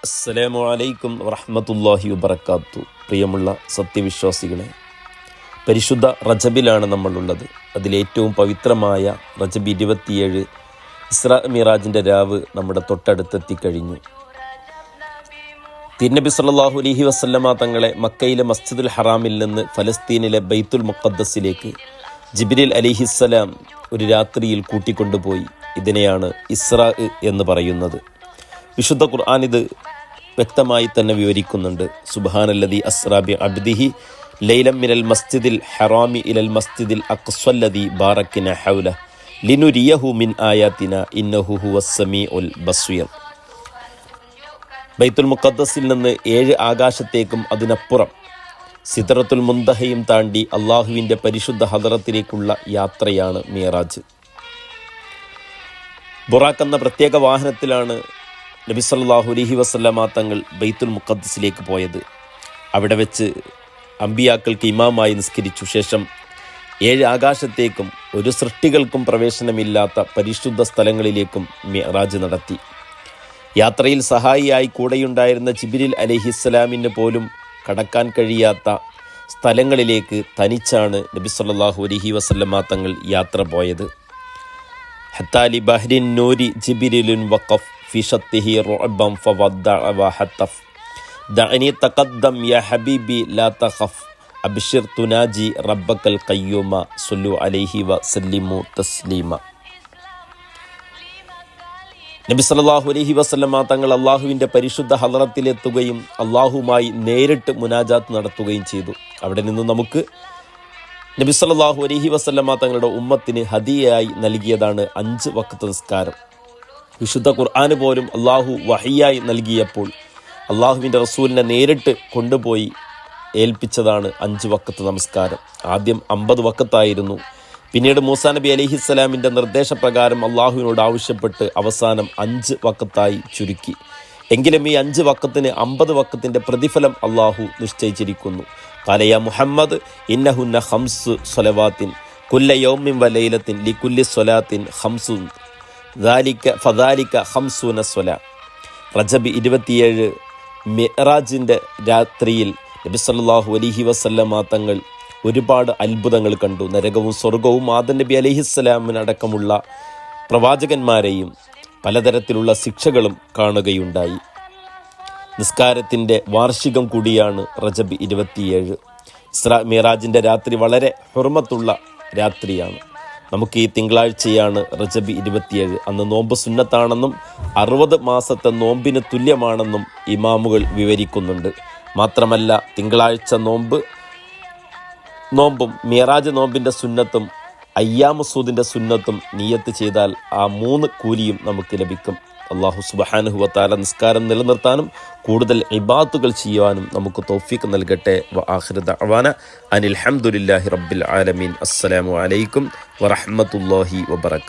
അസ്സലാമു അലൈക്കും വറഹ്മത്തുള്ളാഹി വബറകാതുഹു. പ്രിയമുള്ള സത്യവിശ്വാസികളെ, പരിശുദ്ധ റജബിലാണ് നമ്മളുള്ളത്. അതിലേറ്റവും പവിത്രമായ റജബ് 27 ഇസ്രാ മിറാജിൻ്റെ രാവ് നമ്മുടെ തൊട്ടടുത്തെത്തിക്കഴിഞ്ഞു. തിരുനബി സല്ലല്ലാഹു അലൈഹി വസല്ലമ തങ്ങളെ മക്കയിലെ മസ്ജിദുൽ ഹറാമിൽ നിന്ന് ഫലസ്തീനിലെ ബൈത്തുൽ മുഖദ്ദസിലേക്ക് ജിബ്രീൽ അലൈഹിസ്സലാം ഒരു രാത്രിയിൽ കൂട്ടിക്കൊണ്ടുപോയി. ഇതിനെയാണ് ഇസ്രാ എന്ന് പറയുന്നത്. വിശുദ്ധ ഖുർആൻ ഇത് വ്യക്തമായി തന്നെ വിവരിക്കുന്നുണ്ട്. സുബ്ഹാനല്ലദി അസ്റാ ബി അബ്ദിഹി ലൈലം മിനൽ മസ്ജിദിൽ ഹറാമി ഇലൽ മസ്ജിദിൽ അഖ്സല്ലദി ബാറക്ന ഹൗല ലിനുരിയഹു മിൻ ആയാതിന ഇന്നഹു ഹുവസ് സമീഉൽ ബസ്വീർ. ബൈത്തുൽ മുഖദ്ദസിൽ നിന്ന് 7 ആകാശത്തേക്കും അതിനപ്പുറം സിദ്റത്തുൽ മുന്തഹയും താണ്ടി അള്ളാഹുവിൻ്റെ പരിശുദ്ധ ഹദറത്തിലേക്കുള്ള യാത്രയാണ് മിഅ്റാജ്. ബുറാഖ് എന്ന പ്രത്യേക വാഹനത്തിലാണ് നബി സല്ലല്ലാഹു അലൈഹി വസല്ലമ തങ്ങൾ ബൈത്തുൽ മുഖദ്ദസിലേക്ക് പോയത്. അവിടെ വെച്ച് അമ്പിയാക്കൾക്ക് ഇമാമായി നിസ്കരിച്ചു. ശേഷം 7 ആകാശത്തേക്കും ഒരു സൃഷ്ടികൾക്കും പ്രവേശനമില്ലാത്ത പരിശുദ്ധ സ്ഥലങ്ങളിലേക്കും മിഅ്റാജ് നടത്തി. യാത്രയിൽ സഹായിയായി കൂടെയുണ്ടായിരുന്ന ജിബ്രീൽ അലൈഹിസ്സലാമിന് പോലും കടക്കാൻ കഴിയാത്ത സ്ഥലങ്ങളിലേക്ക് തനിച്ചാണ് നബി സല്ലല്ലാഹു അലൈഹി വസല്ലമ തങ്ങൾ യാത്ര പോയത്. ഹത്താലി ബഹ്രിൻ നൂരി ജിബ്രീലുൻ വഖഫ് ഫി ഷത്തിഹി റുഅബൻ ഫവദ്ദഅ വഹതഫ് ദഅനി തഖദ്ദം യാ ഹബീബി ലാ തഖഫ് അബ്ശിർ തുനാജി റബ്ബക്കൽ ഖയ്യൂമ സല്ലു അലൈഹി വസല്ലിമു തസ്ലീമ. നബി സല്ലല്ലാഹു അലൈഹി വസല്ലമ തങ്ങൾ അള്ളാഹുവിൻ്റെ പരിശുദ്ധ ഹദറത്തിലെത്തുകയും അള്ളാഹുമായി നേരിട്ട് മുനാജാത്ത് നടത്തുകയും ചെയ്തു. അവിടെ നിന്ന് നമുക്ക് നബി സല്ലല്ലാഹു അലൈഹി വസല്ലമ തങ്ങളുടെ ഉമ്മത്തിന് ഹദിയയായി നൽകിയതാണ് 5 വഖ്ത് നിസ്കാരം. വിശുദ്ധ ഖുർആന് പോലും അള്ളാഹു വഹിയായി നൽകിയപ്പോൾ അള്ളാഹുവിൻ്റെ റസൂലിനെ നേരിട്ട് കൊണ്ടുപോയി ഏൽപ്പിച്ചതാണ് 5 വഖ്ത് നമസ്കാരം. ആദ്യം 50 വഖ്തായിരുന്നു. പിന്നീട് മൂസാ നബി അലൈഹിസ്സലാമിൻ്റെ നിർദ്ദേശപ്രകാരം അള്ളാഹുവിനോട് ആവശ്യപ്പെട്ട് അവസാനം 5 വഖ്തായി ചുരുക്കി. എങ്കിലും ഈ 5 വഖ്തിന് 50 വഖ്തിൻ്റെ പ്രതിഫലം അള്ളാഹു നിശ്ചയിച്ചിരിക്കുന്നു. ഖാല യാ മുഹമ്മദ് ഇന്നഹുന്ന 5 സ്വലവാത്തിൻ കുല്ല യൗമിൻ വലൈലത്തിൻ ലികുല്ലി സ്വലാത്തിൻ 5 ഫദാലിക 50 സ്വല. റജബ് 27 മിഅ്റാജിൻ്റെ രാത്രിയിൽ നബി സല്ലല്ലാഹു അലൈഹി വസല്ലമ തങ്ങൾ ഒരുപാട് അത്ഭുതങ്ങൾ കണ്ടു. നരകവും സ്വർഗവും ആദം നബി അലൈഹിസ്സലാമിനടക്കമുള്ള പ്രവാചകന്മാരെയും പലതരത്തിലുള്ള ശിക്ഷകളും കാണുകയുണ്ടായി. നിസ്കാരത്തിൻ്റെ വാർഷികം കൂടിയാണ് റജബ് 27. ഇസ്രാ മിഅ്റാജിൻ്റെ രാത്രി വളരെ ഹുർമത്തുള്ള രാത്രിയാണ്. നമുക്ക് ഈ തിങ്കളാഴ്ചയാണ് റജബ് 27. അന്ന് നോമ്പ് സുന്നത്താണെന്നും 60 മാസത്തെ നോമ്പിന് തുല്യമാണെന്നും ഇമാമുകൾ വിവരിക്കുന്നുണ്ട്. മാത്രമല്ല, തിങ്കളാഴ്ച നോമ്പും മിഅ്റാജ് നോമ്പിൻ്റെ സുന്നത്തും അയ്യാമു സൂദിൻ്റെ സുന്നത്തും നിയ്യത്ത് ചെയ്താൽ ആ 3 കൂലിയും നമുക്ക് ലഭിക്കും. അല്ലാഹു സുബ്ഹാനഹു വ തആല നിസ്കാരം നിലനിർത്താനും കൂടുതൽ ഇബാദത്തുകൾ ചെയ്യുവാനും നമുക്ക് തൗഫീഖ് നൽകട്ടെ. വ ആഖിറു ദഅവാന അനിൽ ഹംദുലില്ലാഹി റബ്ബിൽ ആലമീൻ. അസ്സലാമു അലൈക്കും വറഹ്മത്തുള്ളാഹി വബറകാതുഹു.